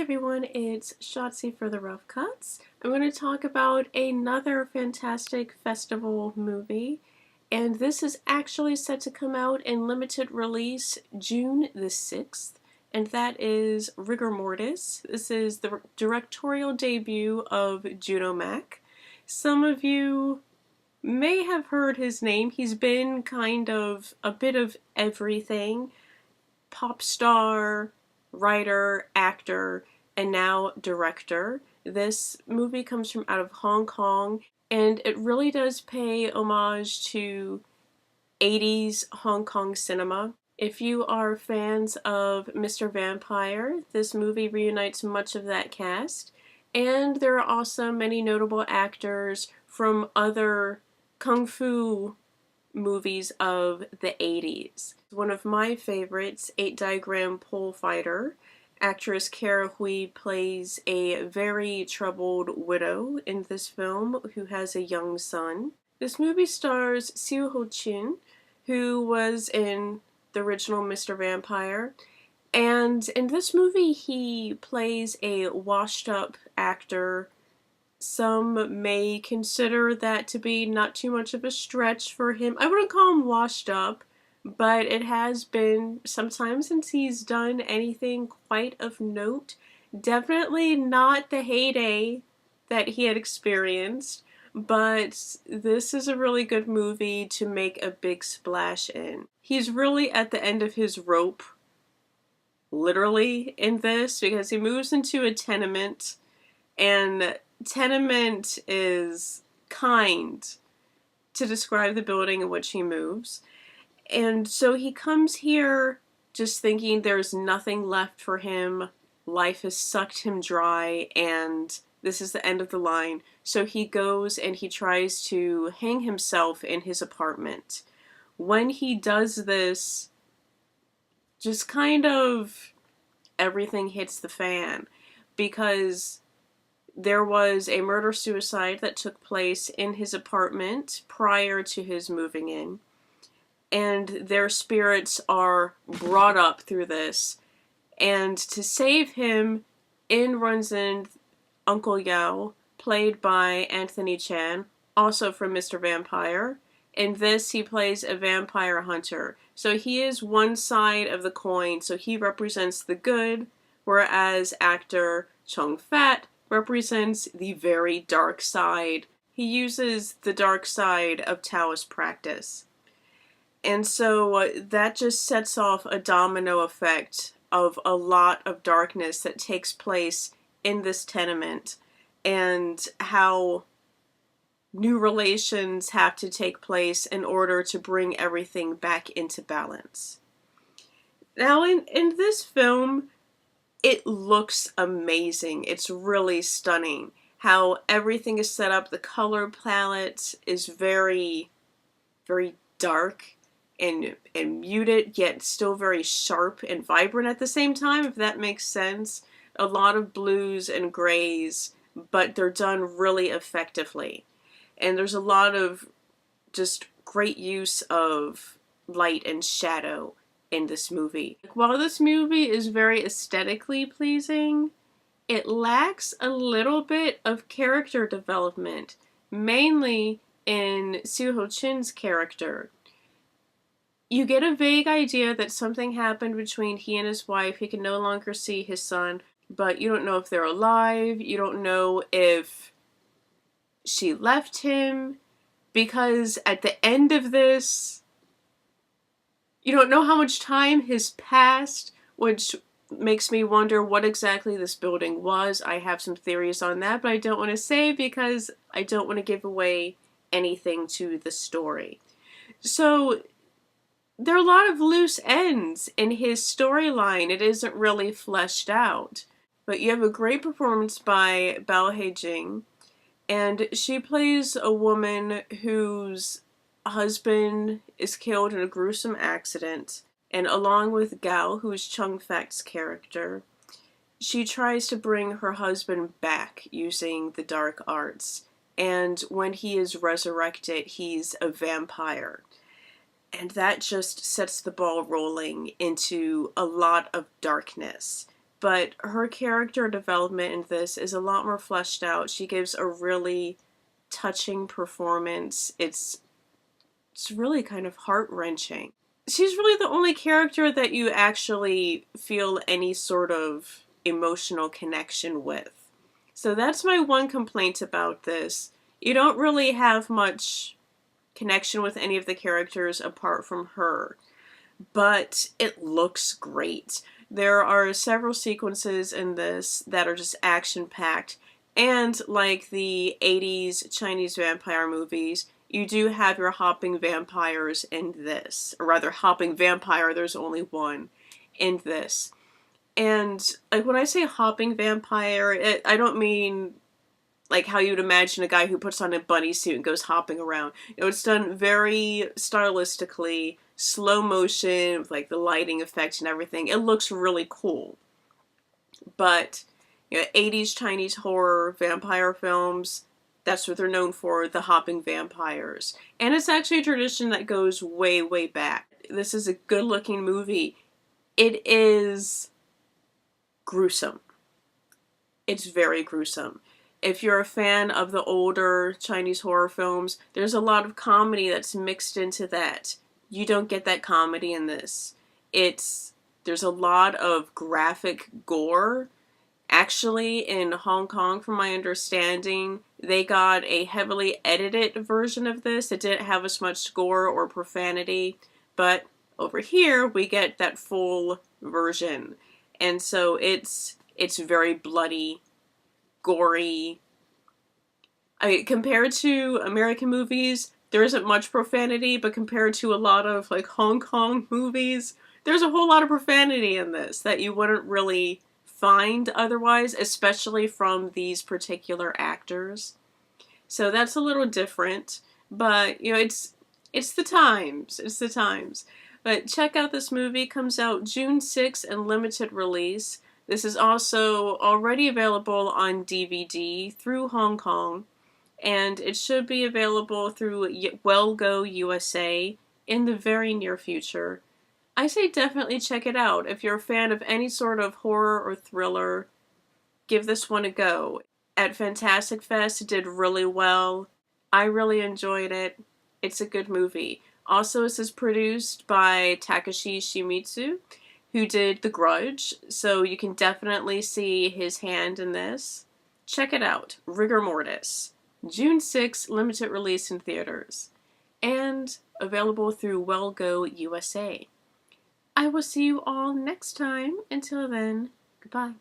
everyone, it's Shotzi for the Rough Cuts. I'm going to talk about another fantastic festival movie, and this is actually set to come out in limited release June the 6th, and that is Rigor Mortis. This is the directorial debut of Juno Mak. Some of you may have heard his name. He's been kind of a bit of everything. Pop star, writer, actor, and now director. This movie comes from out of Hong Kong, and it really does pay homage to 80s Hong Kong cinema. If you are fans of Mr. Vampire, this movie reunites much of that cast, and there are also many notable actors from other kung fu movies of the 80s. One of my favorites, 8 Diagram Pole Fighter. Actress Kara Hui plays a very troubled widow in this film who has a young son. This movie stars Siu-Ho, who was in the original Mr. Vampire, and in this movie he plays a washed-up actor. Some may consider that to be not too much of a stretch for him. I wouldn't call him washed up, but it has been some time since he's done anything quite of note. Definitely not the heyday that he had experienced, but this is a really good movie to make a big splash in. He's really at the end of his rope, literally, in this, because he moves into a tenement, and tenement is kind to describe the building in which he moves. And so he comes here just thinking there's nothing left for him. Life has sucked him dry, and this is the end of the line. So he goes and he tries to hang himself in his apartment. When he does this, just kind of everything hits the fan, because there was a murder-suicide that took place in his apartment prior to his moving in, and their spirits are brought up through this, and to save him, in runs in Uncle Yao, played by Anthony Chan, also from Mr. Vampire. In this, he plays a vampire hunter, so he is one side of the coin, so he represents the good, whereas actor Chung represents the very dark side. He uses the dark side of Taoist practice. And so that just sets off a domino effect of a lot of darkness that takes place in this tenement, and how new relations have to take place in order to bring everything back into balance. Now in this film, it looks amazing. It's really stunning how everything is set up. The color palette is very, very dark and muted, yet still very sharp and vibrant at the same time, if that makes sense. A lot of blues and grays, but they're done really effectively. And there's a lot of just great use of light and shadow in this movie. While this movie is very aesthetically pleasing, it lacks a little bit of character development, mainly in Siu-Ho-Chin's character. You get a vague idea that something happened between he and his wife. He can no longer see his son, but you don't know if they're alive. You don't know if she left him, because at the end of this, you don't know how much time has passed, which makes me wonder what exactly this building was. I have some theories on that, but I don't want to say because I don't want to give away anything to the story. So there are a lot of loose ends in his storyline. It isn't really fleshed out. But you have a great performance by Hei-Jing, and she plays a woman whose husband is killed in a gruesome accident, and along with Gao, who is Chung Fac's character, she tries to bring her husband back using the dark arts, and when he is resurrected, he's a vampire. And that just sets the ball rolling into a lot of darkness, but her character development in this is a lot more fleshed out. She gives a really touching performance. It's really kind of heart-wrenching. She's really the only character that you actually feel any sort of emotional connection with. So that's my one complaint about this. You don't really have much connection with any of the characters apart from her, but it looks great. There are several sequences in this that are just action-packed, and like the 80s Chinese vampire movies, you do have your hopping vampires in this. Or rather, hopping vampire, there's only one in this. And like when I say hopping vampire, I don't mean like how you'd imagine a guy who puts on a bunny suit and goes hopping around. It's done very stylistically, slow motion, with like the lighting effect and everything. It looks really cool. But 80s Chinese horror vampire films, that's what they're known for, the hopping vampires. And it's actually a tradition that goes way, way back. This is a good-looking movie. It is gruesome. It's very gruesome. If you're a fan of the older Chinese horror films, there's a lot of comedy that's mixed into that. You don't get that comedy in this. There's a lot of graphic gore. Actually, in Hong Kong, from my understanding, they got a heavily edited version of this. It didn't have as much gore or profanity, but over here, we get that full version. And so it's very bloody, gory. I mean, compared to American movies, there isn't much profanity, but compared to a lot of like Hong Kong movies, there's a whole lot of profanity in this that you wouldn't really find otherwise, especially from these particular actors. So that's a little different, but it's the times. It's the times. But check out this movie. It comes out June 6th in limited release. This is also already available on DVD through Hong Kong, and it should be available through Well Go USA in the very near future. I say definitely check it out. If you're a fan of any sort of horror or thriller, give this one a go. At Fantastic Fest, it did really well. I really enjoyed it. It's a good movie. Also, this is produced by Takashi Shimizu, who did The Grudge, so you can definitely see his hand in this. Check it out. Rigor Mortis. June 6th, limited release in theaters. And available through Well Go USA. I will see you all next time. Until then, goodbye.